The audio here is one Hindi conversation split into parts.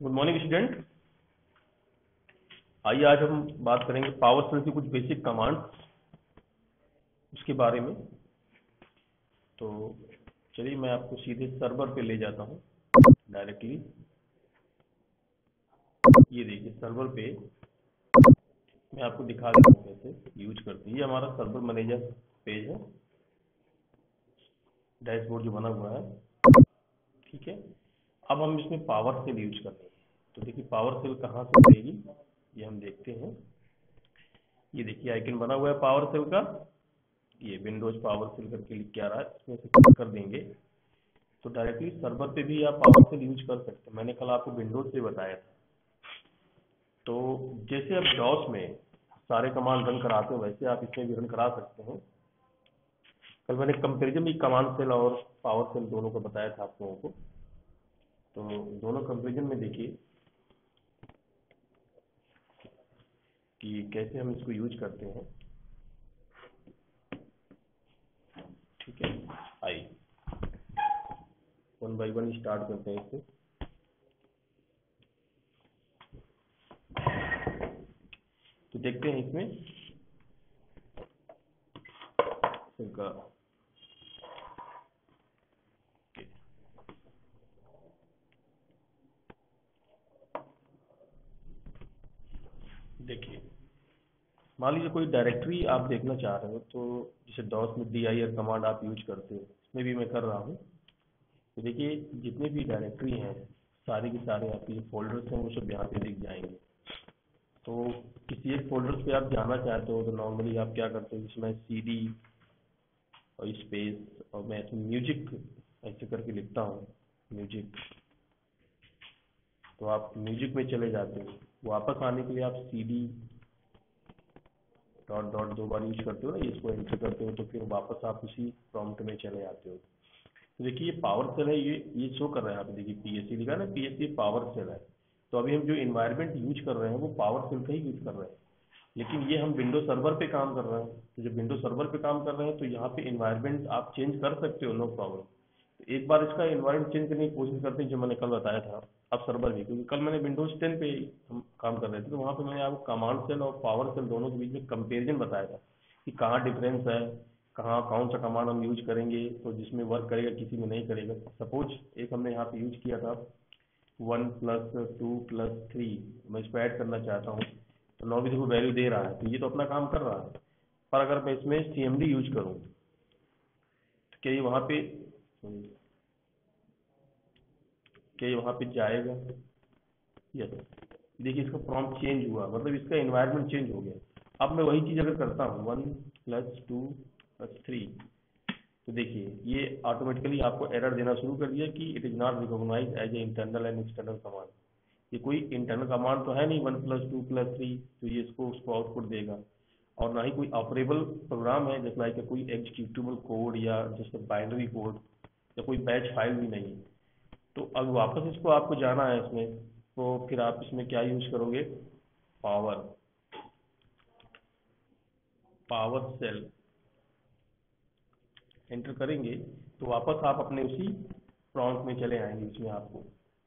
Good morning student. आइए आज हम बात करेंगे पावर सेल की कुछ बेसिक कमांड्स उसके बारे में। तो चलिए मैं आपको सीधे सर्वर पे ले जाता हूँ डायरेक्टली। ये देखिए सर्वर पे मैं आपको दिखा देता हूँ कैसे यूज करते हैं। ये हमारा सर्वर मैनेजर पेज है, डैशबोर्ड जो बना हुआ है, ठीक है। अब हम इसमें पावर सेल यूज करते हैं। तो देखिए पावर सेल कहाँ से बनेगी ये हम देखते हैं। ये देखिए आइकन बना हुआ है पावर सेल का, ये विंडोज पावर सेल करके लिख के आ रहा है, इसमें से क्लिक कर देंगे तो डायरेक्टली सर्वर पे भी आप पावर सेल यूज कर सकते हैं। मैंने कल आपको विंडोज से बताया था। तो जैसे आप डॉस में सारे कमांड रन कराते हो वैसे आप इसमें भी रन करा सकते हैं। कल मैंने कंपेरिजन भी कमांड सेल और पावर सेल दोनों को बताया था आप लोगों को। तो दोनों कंपेरिजन में देखिए कि कैसे हम इसको यूज करते हैं, ठीक है। आइए वन बाई वन स्टार्ट करते हैं इससे। तो देखते हैं इसमें इनका देखिए मान लीजिए कोई डायरेक्टरी आप देखना चाह रहे हो, तो जैसे डॉस में dir कमांड आप यूज करते हो, इसमें भी मैं कर रहा हूँ। तो देखिए जितने भी डायरेक्टरी हैं सारे के सारे आपके जो फोल्डर्स हैं वो सब यहाँ पे दिख जाएंगे। तो किसी एक फोल्डर पे आप जाना चाहते हो तो नॉर्मली आप क्या करते हो, इसमें CD और स्पेस और मैं इसमें म्यूजिक ऐसे करके लिखता हूँ, म्यूजिक। तो आप म्यूजिक में चले जाते हो, वापस आने के लिए आप CD डॉट डॉट दो बार यूज करते हो ना, इसको एंटर करते हो तो फिर वापस आप उसी प्रॉम्प्ट में चले जाते हो। तो देखिए ये पावर सेल है, ये शो कर रहा है, आप देखिए PSC लिखा है ना, PSC पावर सेल है। तो अभी हम जो इन्वायरमेंट यूज कर रहे हैं वो पावर सेल का ही यूज कर रहे हैं, लेकिन ये हम विंडो सर्वर पे काम कर रहे हैं। तो जब विंडो सर्वर पे काम कर रहे हैं तो यहाँ पे इन्वायरमेंट आप चेंज कर सकते हो, नो प्रॉब्लम। तो एक बार इसका इन्वायरमेंट चेंज करने की कोशिश करते हैं, जो मैंने कल बताया था। अब सर्वर भी, क्योंकि कल मैंने विंडोज 10 पे हम काम कर रहे थे, तो वहाँ पे मैंने आपको कमांड सेल और पावर सेल दोनों के बीच में कंपेरिजन बताया था कि कहाँ डिफरेंस है, कहाँ कौन सा कमांड हम यूज करेंगे तो जिसमें वर्क करेगा, किसी में नहीं करेगा। सपोज एक हमने यहाँ पे यूज किया था 1+2+3, मैं इसको ऐड करना चाहता हूँ तो 9 भी देखो वैल्यू दे रहा है, तो ये तो अपना काम कर रहा है। पर अगर मैं इसमें CMD यूज करूँ तो क्या ये वहाँ पे जाएगा? यस। देखिए इसका प्रॉम्प्ट चेंज हुआ, मतलब इसका एनवायरनमेंट चेंज हो गया। अब मैं वही चीज़ अगर करता हूँ 1+2+3, तो देखिए ये ऑटोमेटिकली आपको एरर देना शुरू कर दिया कि it is not recognise as a internal and external command. ये कोई इंटरनल कमांड तो है नहीं 1+2+3, तो ये इसको उसको आउटपुट देगा। और ना ही कोई ऑपरेबल प्रोग्राम है, जैसे लाइक कोई एग्जीक्यूटेबल कोड या जैसे बाइनरी कोड या कोई बैच फाइल भी नहीं है। तो अब वापस इसको आपको जाना है इसमें, तो फिर आप इसमें क्या यूज करोगे, पावर पावर सेल एंटर करेंगे तो वापस आप अपने उसी प्रॉम्प्ट में चले आएंगे जिसमें आपको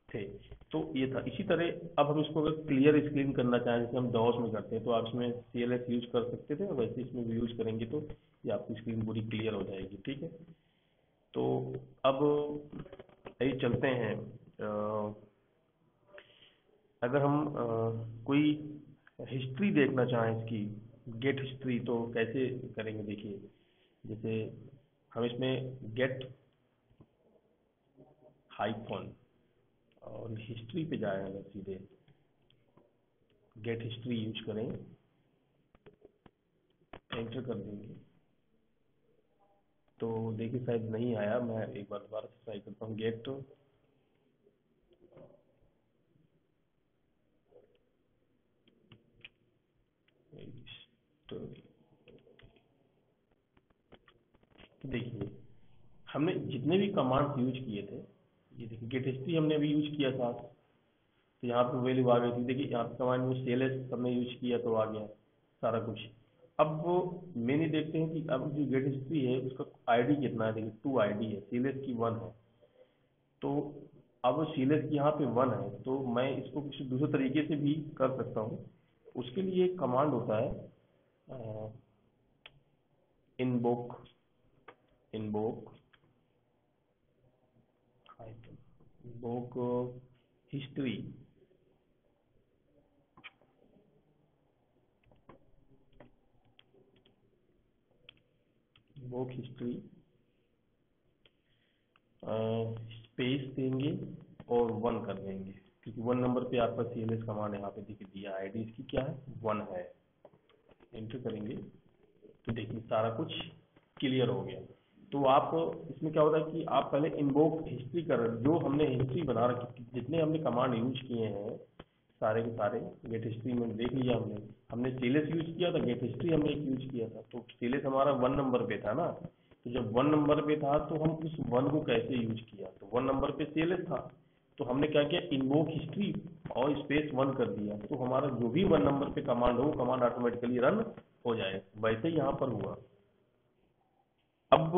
थे। तो ये था। इसी तरह अब हम इसको अगर क्लियर स्क्रीन करना चाहें जैसे हम डॉस में करते हैं, तो आप इसमें CLS यूज कर सकते थे, वैसे इसमें भी यूज करेंगे तो ये आपकी स्क्रीन पूरी क्लियर हो जाएगी, ठीक है। तो अब यही चलते हैं। अगर हम कोई हिस्ट्री देखना चाहें इसकी, गेट हिस्ट्री, तो कैसे करेंगे देखिए। जैसे हम इसमें गेट हाइफन और हिस्ट्री पे जाए, अगर सीधे गेट हिस्ट्री यूज करें, एंटर कर देंगे तो देखिए शायद नहीं आया। मैं एक बार दोबारा से ट्राई करता हूँ, गेट हिस्ट्री। तो देखिए हमने जितने भी कमांड्स यूज किए थे, ये देखिए गेट हिस्ट्री हमने अभी यूज किया था, तो यहाँ पे वैल्यू आ गई थी। देखिए यहाँ पे कमांड में CLS हमने यूज किया तो आ गया सारा कुछ। अब वो मेन ये देखते हैं कि अब जो गेट हिस्ट्री है उसका ID कितना है। देखिए 2 ID है, CLS की 1 है। तो अब सीलेस यहाँ पे 1 है, तो मैं इसको किसी दूसरे तरीके से भी कर सकता हूँ। उसके लिए एक कमांड होता है invoke invoke invoke history. Invoke history space देंगे और 1 कर देंगे, क्योंकि 1 नंबर पे आपका सीएलएस कमांड यहाँ पे दिख दिया, आईडी इसकी क्या है 1 है। एंटर करेंगे तो देखिए सारा कुछ क्लियर हो गया। तो आप इसमें क्या होता है कि आप पहले इन्वोक हिस्ट्री कर, जो हमने हिस्ट्री बना रखी, जितने हमने कमांड यूज किए हैं सारे के सारे गेट हिस्ट्री में देख लिया हमने। हमने सीएलएस यूज किया था, गेट हिस्ट्री हमने एक यूज किया था, तो सीएलएस हमारा 1 नंबर पे था ना। तो जब 1 नंबर पे था तो हम उस 1 को कैसे यूज किया, तो 1 नंबर पे सीएलएस था, तो हमने क्या किया इन्वोक हिस्ट्री और स्पेस 1 कर दिया, तो हमारा जो भी 1 नंबर पे कमांड हो वो कमांड ऑटोमेटिकली रन हो जाए। वैसे ही यहाँ पर हुआ। अब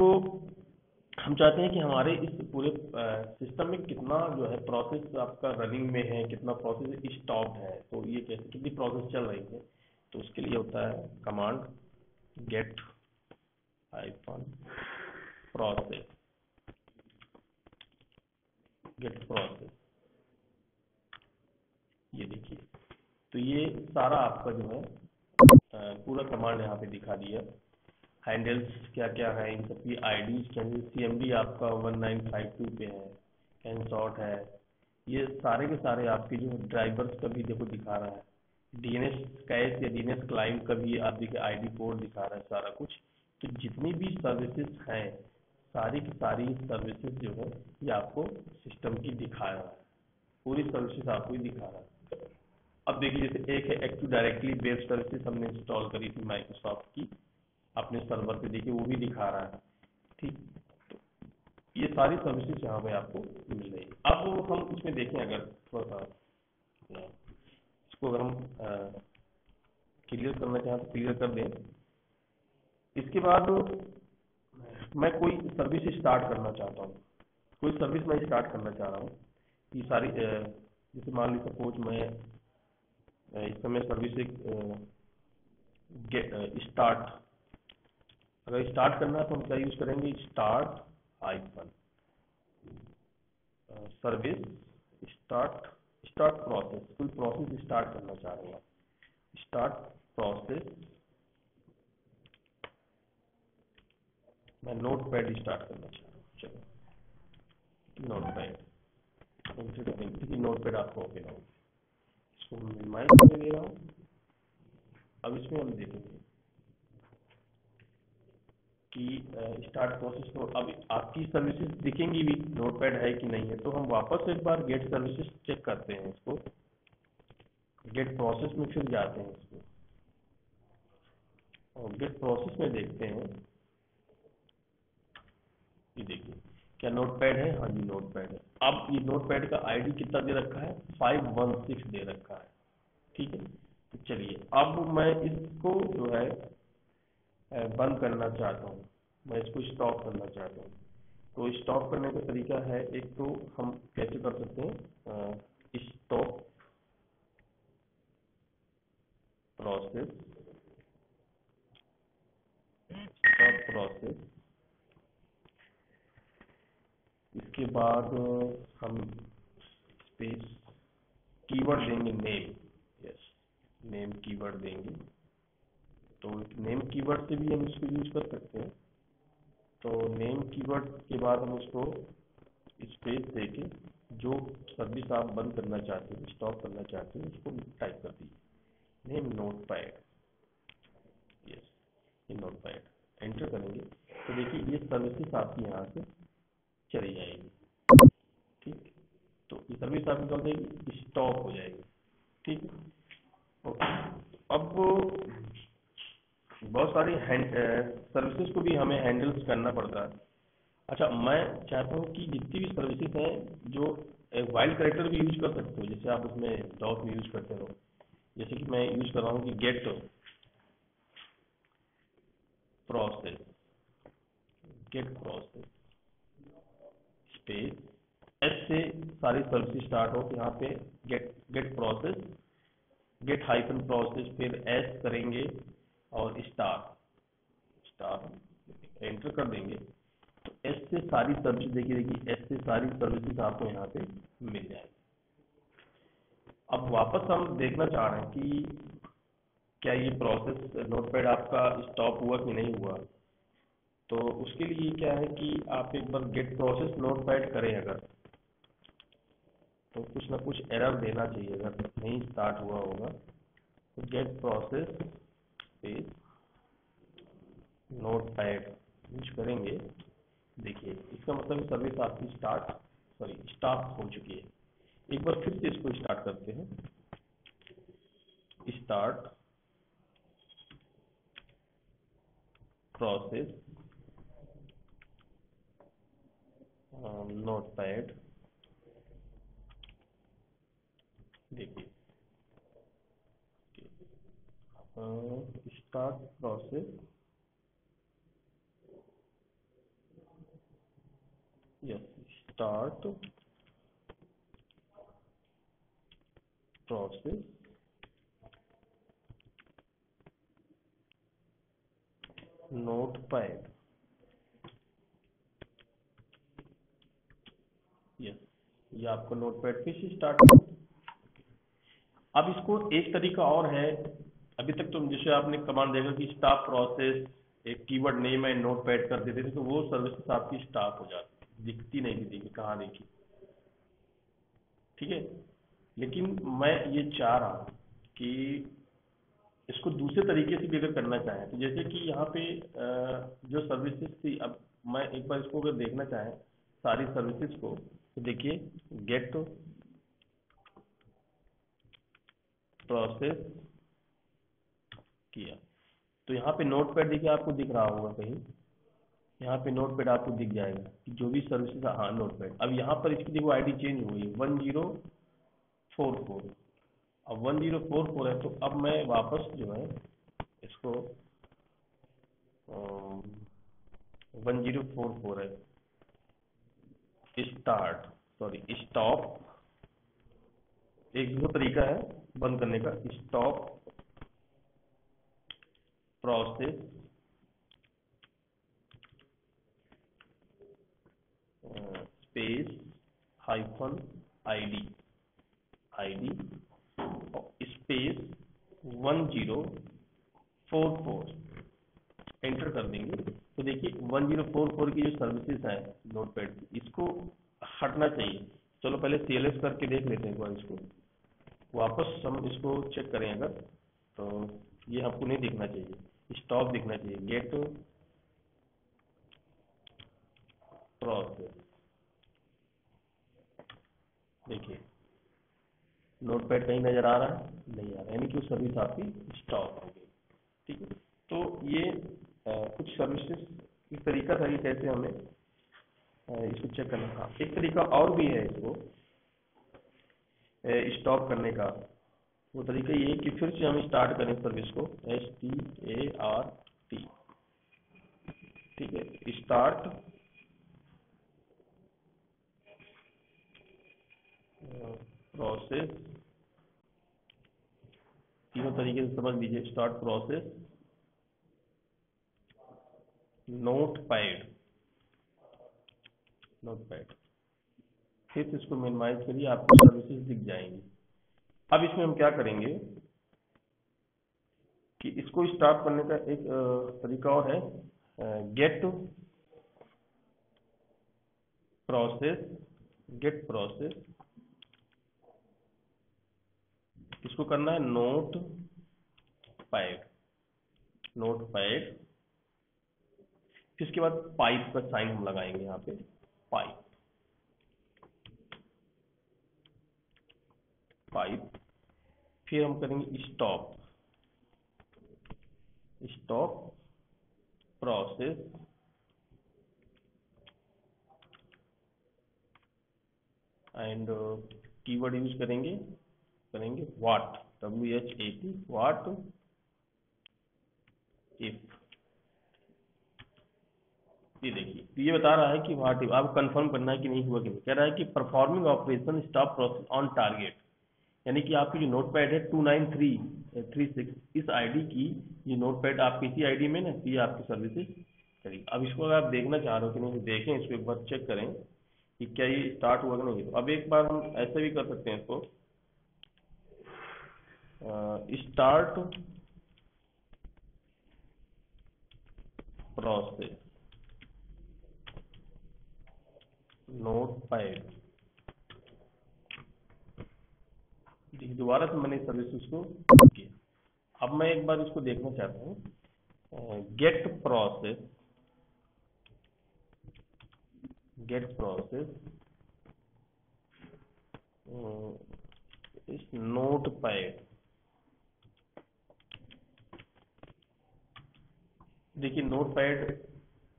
हम चाहते हैं कि हमारे इस पूरे सिस्टम में कितना जो है प्रोसेस आपका रनिंग में है, कितना प्रोसेस स्टॉप है, तो ये कैसे कितनी प्रोसेस चल रही है। तो उसके लिए होता है command get hyphen process, get process. ये देखिए, तो ये सारा आपका जो है पूरा कमांड यहाँ पे दिखा दिया। हैंडल्स क्या क्या है, इन सब की आईडीज क्या है, सीएमडी आपका 1952 पे है, कैन शॉट है, ये सारे के सारे आपके जो ड्राइवर्स का भी देखो दिखा रहा है। डीएनएस कैश या डीएनएस क्लाइंट का भी आप देखिए आईडी कोड दिखा रहा है सारा कुछ। तो जितनी भी सर्विसेज हैं सारी की सारी सर्विसेज जो है ये आपको सिस्टम की दिखा रहा है, पूरी सर्विसेज आपको ही दिखा रहा है। अब देखिए जैसे एक है एक्टिव डायरेक्टली वेब सर्विसेज हमने इंस्टॉल करी थी माइक्रोसॉफ्ट की अपने सर्वर पे, देखिए वो भी दिखा रहा है। ठीक, तो ये सारी सर्विसेज यहाँ पे आपको मिल रही है। अब हम इसमें देखें अगर थोड़ा सा इसको अगर हम क्लियर करना चाहें तो क्लियर कर दें। इसके बाद मैं कोई सर्विस स्टार्ट करना चाहता हूँ, कोई सर्विस मैं स्टार्ट करना चाह रहा हूँ। ये सारी जैसे मान ली सपोज मैं इस समय सर्विस एक स्टार्ट, अगर स्टार्ट करना है तो हम क्या यूज करेंगे start hyphen service start, start process, कोई प्रोसेस स्टार्ट करना चाह रहे हैं स्टार्ट प्रोसेस। मैं नोट पैड स्टार्ट करना चाह रहा हूँ, चलो नोट पैड, नोट पैड आपको ओपन होगा, इसको मिनिमाइज करके दे रहा हूँ। अब इसमें हम देखेंगे कि स्टार्ट प्रोसेस, तो अब आपकी सर्विसेज दिखेंगी भी नोटपैड है कि नहीं है। तो हम वापस एक बार गेट सर्विसेज चेक करते हैं इसको, गेट प्रोसेस में फिर जाते हैं इसको और गेट प्रोसेस में देखते हैं। ये देखिए क्या नोटपैड है, हाँ जी नोटपैड है। अब ये नोटपैड का आईडी कितना दे रखा है 516 दे रखा है। ठीक है, तो चलिए अब मैं इसको जो है बंद करना चाहता हूँ, मैं इसको स्टॉप करना चाहता हूँ। तो स्टॉप करने का तरीका है, एक तो हम कैसे कर सकते हैं स्टॉप प्रोसेस, स्टॉप प्रोसेस, इसके बाद हम स्पेस कीवर्ड देंगे नेम, यस नेम कीवर्ड देंगे। तो नेम कीवर्ड से भी हम इसको यूज कर सकते हैं। तो नेम कीवर्ड के बाद हम उसको स्पेस देके जो सर्विस आप बंद करना चाहते हैं स्टॉप करना चाहते हैं उसको टाइप कर दीजिए नेम नोटपैड, यस ये नोटपैड एंटर करेंगे तो देखिए ये सर्विसेज आपकी यहाँ से चली जाएगी। ठीक, तो ये सर्विस आपकी क्या हो जाएगी स्टॉप हो जाएगी। ठीक है, अब बहुत सारी सर्विसेज को भी हमें हैंडल्स करना पड़ता है। अच्छा, मैं चाहता हूँ कि जितनी भी सर्विसेज हैं जो वाइल्ड कैरेक्टर भी यूज कर सकते हो, जैसे आप उसमें डॉक में यूज करते हो, जैसे कि मैं यूज कर रहा हूँ कि get process, get process space से सारी सर्विस स्टार्ट हो, तो यहाँ पे get process, get hyphen process, फिर एस करेंगे और स्टार एंटर कर देंगे, तो एस से सारी सर्विस देखिए एस से सारी सर्विसेज आपको यहाँ पे मिल जाएगी। अब वापस हम देखना चाह रहे हैं कि क्या ये प्रोसेस नोटपैड आपका स्टॉप हुआ कि नहीं हुआ। तो उसके लिए क्या है कि आप एक बार गेट प्रोसेस नोटपैड करें अगर, तो कुछ ना कुछ एरर देना चाहिए, अगर नहीं स्टार्ट हुआ होगा तो get process space notepad use करेंगे। देखिए इसका मतलब सर्विस आपकी स्टार्ट हो चुकी है। एक बार फिर से इसको स्टार्ट करते हैं, स्टार्ट प्रोसेस नोटपैड। देखिए start process, yes start process notepad, yes ये आपका नोटपैड फिर से स्टार्ट हो। अब इसको एक तरीका और है, अभी तक तो जैसे आपने कमांड देखा कि स्टाफ प्रोसेस एक कीवर्ड नेम है नोटपैड कर देते थे, तो वो सर्विसेज आपकी स्टाफ हो जाती, दिखती नहीं थी, देखिए कहाँ देखी, ठीक है। लेकिन मैं ये चाह रहा हूँ कि इसको दूसरे तरीके से भी अगर करना चाहें, तो जैसे कि यहाँ पे जो सर्विसेज थी, अब मैं एक बार इसको अगर देखना चाहें सारी सर्विसेज को, तो देखिए गेट प्रोसेस किया, तो यहाँ पे नोटपैड देखिए आपको दिख रहा होगा कहीं, यहाँ पे नोटपैड आपको दिख जाएगा कि जो भी सर्विसेज, हाँ नोटपैड। अब यहाँ पर इसकी देखो आईडी चेंज हो गई 1044, अब 1044 है, तो अब मैं वापस जो है इसको 1044 है, स्टॉप, एक दो तरीका है बंद करने का, stop process space hyphen ID space 1044 enter कर देंगे, तो देखिए 1044 की जो सर्विसेज है नोटपैड की, इसको हटना चाहिए। चलो पहले CLS करके देख लेते हैं एक बार इसको, वापस हम इसको चेक करें अगर, तो ये आपको नहीं दिखना चाहिए, स्टॉप दिखना चाहिए, गेट प्रोसेस। देखिए नोटपैड कहीं नजर आ रहा है, नहीं आ रहा, यानी कि सर्विस आपकी स्टॉप हो गई, ठीक है। तो ये कुछ सर्विसेज एक तरीका था कि कैसे हमें इसको चेक करना था। एक तरीका और भी है इसको स्टॉप करने का, वो तरीका ये है कि फिर से हम स्टार्ट करें सर्विस को, START, ठीक है, स्टार्ट प्रोसेस, तीनों तरीके से समझ लीजिए, स्टार्ट प्रोसेस नोटपैड, फिर से इसको मिनिमाइज करिए, आपको सर्विसेज दिख जाएंगी। अब इसमें हम क्या करेंगे कि इसको स्टार्ट करने का एक तरीका और है, गेट प्रोसेस, इसको करना है नोटपैड, फिर इसके बाद पाइप का साइन हम लगाएंगे यहाँ पे, पाइप, फिर हम करेंगे stop process and keyword use करेंगे व्हाट, WHAT, व्हाट इफ ये देखिए, तो ये बता रहा है कि व्हाट, आपको कंफर्म करना है कि नहीं हुआ कि नहीं। कह रहा है कि performing operation stop process on target, यानी कि आपकी जो नोट पैड है 29336, इस आईडी की, ये नोट पैड आपकी इसी आईडी में ना, तो ये आपकी सर्विसेज करेगी। अब इसको अगर आप देखना चाह रहे हो कि नहीं, तो देखें इसको एक बार, चेक करें कि क्या ये स्टार्ट हुआ कि नहीं। तो अब एक बार हम ऐसे भी कर सकते हैं इसको, स्टार्ट प्रोसेस नोट पैड, देखिए दोबारा से मैंने सर्विसेज को किया। अब मैं एक बार इसको देखना चाहता हूँ, गेट प्रोसेस इस नोट पैड। देखिए नोट पैड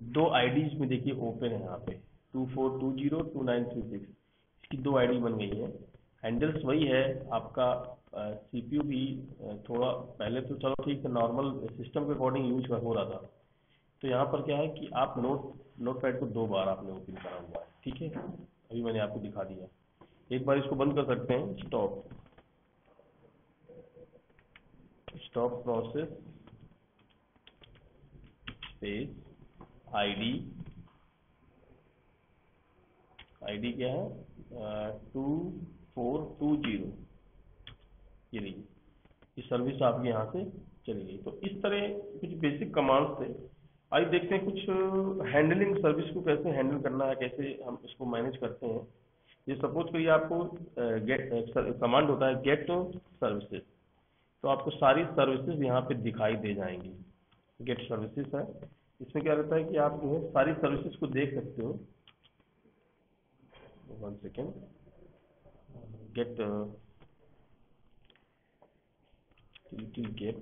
दो आईडीज में देखिए ओपन है यहाँ पे, 2420 2936, इसकी दो आईडी बन गई है। हैंडल्स वही है आपका, सीपीयू भी थोड़ा पहले तो चलो ठीक है, नॉर्मल सिस्टम के अकॉर्डिंग यूज हो रहा था। तो यहाँ पर क्या है कि आप नोट पैड को दो बार आपने ओपन करा हुआ है, ठीक है, अभी मैंने आपको दिखा दिया। एक बार इसको बंद कर सकते हैं, stop process space ID, ID क्या है 2420, ये रही, ये सर्विस आपकी यहाँ से चली गई। तो इस तरह कुछ बेसिक कमांड्स थे। आइए देखते हैं कुछ हैंडलिंग, सर्विस को कैसे हैंडल करना है, कैसे हम इसको मैनेज करते हैं। ये सपोज करिए आपको गेट कमांड होता है गेट सर्विसेज, तो आपको सारी सर्विसेज यहाँ पे दिखाई दे जाएंगी। गेट सर्विसेज है, इसमें क्या रहता है कि आप जो है सारी सर्विसेज को देख सकते हो। 1 second, get get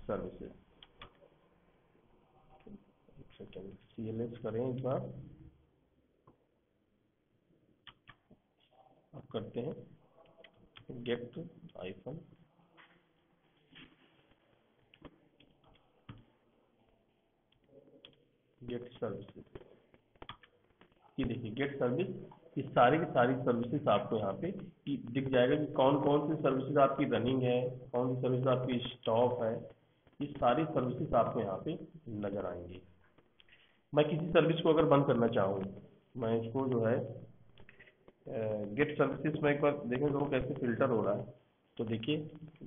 services, second CLS करें एक बार, अब करते हैं गेट आइफन गेट सर्विसेज। ये देखिए गेट सर्विस, ये सारी की सारी सर्विसेज आपको यहाँ पे दिख जाएगा कि कौन कौन सी सर्विसेज आपकी रनिंग है, कौन सी सर्विस आपकी स्टॉप है। ये सारी सर्विसेज आपको यहाँ पे नजर आएंगी। मैं किसी सर्विस को अगर बंद करना चाहूँ, मैं इसको जो है गेट सर्विसेज में एक बार देखें तो कैसे फिल्टर हो रहा है। तो देखिए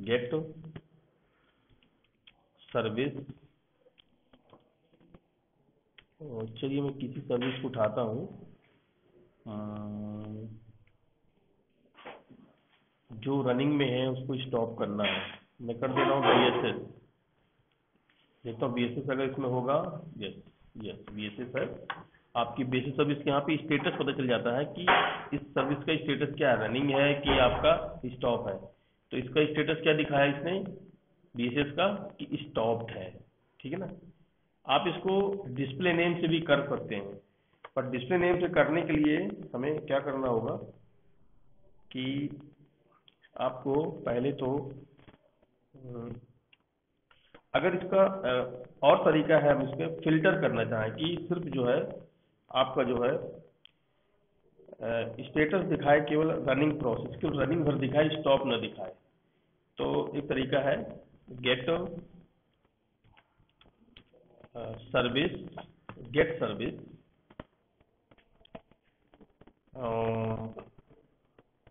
गेट सर्विस, चलिए मैं किसी सर्विस को उठाता हूँ, जो रनिंग में है उसको स्टॉप करना है। मैं कर दे रहा हूँ BSS, देखता हूँ BSS अगर इसमें होगा। यस, यस BSS है आपकी। बेसिस सर्विस के यहाँ पे स्टेटस पता चल जाता है कि इस सर्विस का स्टेटस क्या है, रनिंग है कि आपका स्टॉप है। तो इसका स्टेटस क्या दिखाया इसने BSS का, कि स्टॉप्ड है, ठीक है ना। आप इसको डिस्प्ले नेम से भी कर सकते हैं, पर डिस्प्ले नेम से करने के लिए हमें क्या करना होगा कि आपको पहले तो अगर इसका और तरीका है, हम इसके फिल्टर करना चाहें कि सिर्फ जो है आपका जो है स्टेटस दिखाए केवल रनिंग प्रोसेस, केवल रनिंग भर दिखाए, स्टॉप न दिखाए। तो एक तरीका है गेट सर्विस, गेट सर्विस,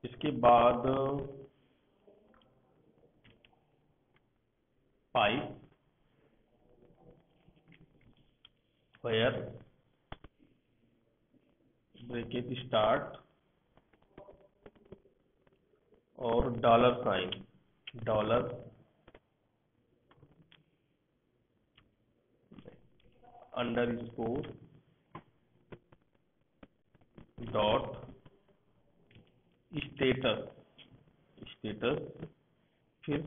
इसके बाद पाइप वेयर ब्रैकेट स्टार्ट और dollar sign, dollar underscore dot status, status, फिर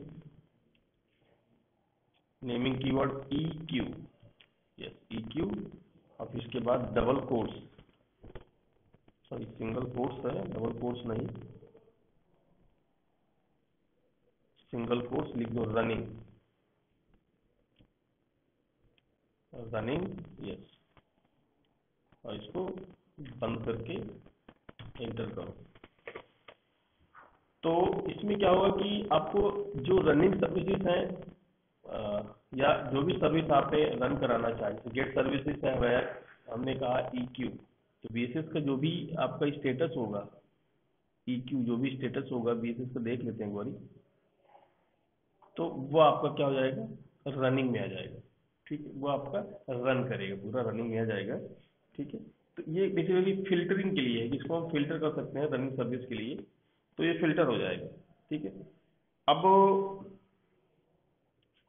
naming keyword EQ, yes EQ, अब इसके बाद double quotes, sorry single quotes है, डबल कोट्स नहीं, सिंगल कोट्स लिख दो रनिंग, रनिंग, यस, और इसको बंद करके एंटर करो। तो इसमें क्या होगा कि आपको जो रनिंग सर्विसेज हैं या जो भी सर्विस आपने रन कराना चाहिए, गेट सर्विसेज है वह हमने कहा EQ, तो बीएसएस का जो भी आपका स्टेटस होगा, EQ जो भी स्टेटस होगा बीएसएस का देख लेते हैं एक बारी, तो वो आपका क्या हो जाएगा, रनिंग में आ जाएगा। ठीक है, वो आपका रन करेगा, पूरा रनिंग में आ जाएगा। ठीक है, तो ये बेसिकली फिल्टरिंग के लिए है, जिसको हम फिल्टर कर सकते हैं रनिंग सर्विस के लिए, तो ये फिल्टर हो जाएगा। ठीक है, अब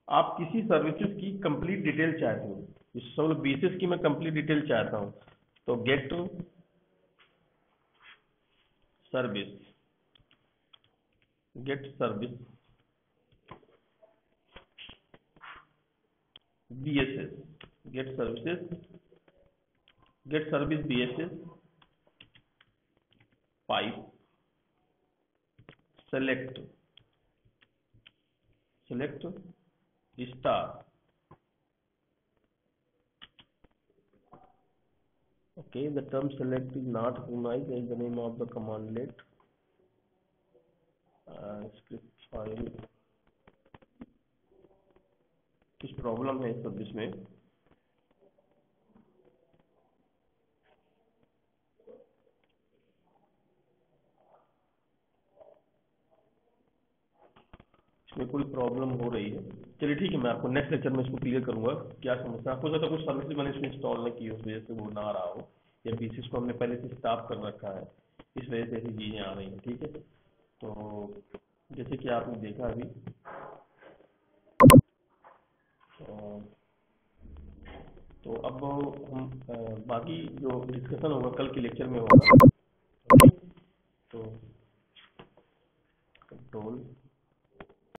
आप किसी सर्विसेज की कंप्लीट डिटेल चाहते हो, इस सब बेसिस की मैं कंप्लीट डिटेल चाहता हूँ, तो get to service, get service BSS, get services, get service BSS pipe, select star. Okay, the term select is not recognized as the name of the commandlet script file। कुछ प्रॉब्लम है सब इसमें, इसमें कोई प्रॉब्लम हो रही है। चलिए ठीक है, मैं आपको नेक्स्ट लेक्चर में इसको क्लियर करूंगा क्या समस्या। आपको ज़्यादा कुछ सर्विस मैंने इसमें इंस्टॉल नहीं की, उस वजह से वो ना आ रहा हो, या पीसीस को हमने पहले से स्टाफ कर रखा है, इस वजह से ऐसी चीज़ें आ रही हैं। ठीक है, तो जैसे कि आपने देखा अभी, तो अब हम बाकी जो डिस्कशन होगा कल के लेक्चर में होगा। ओके, तो कंट्रोल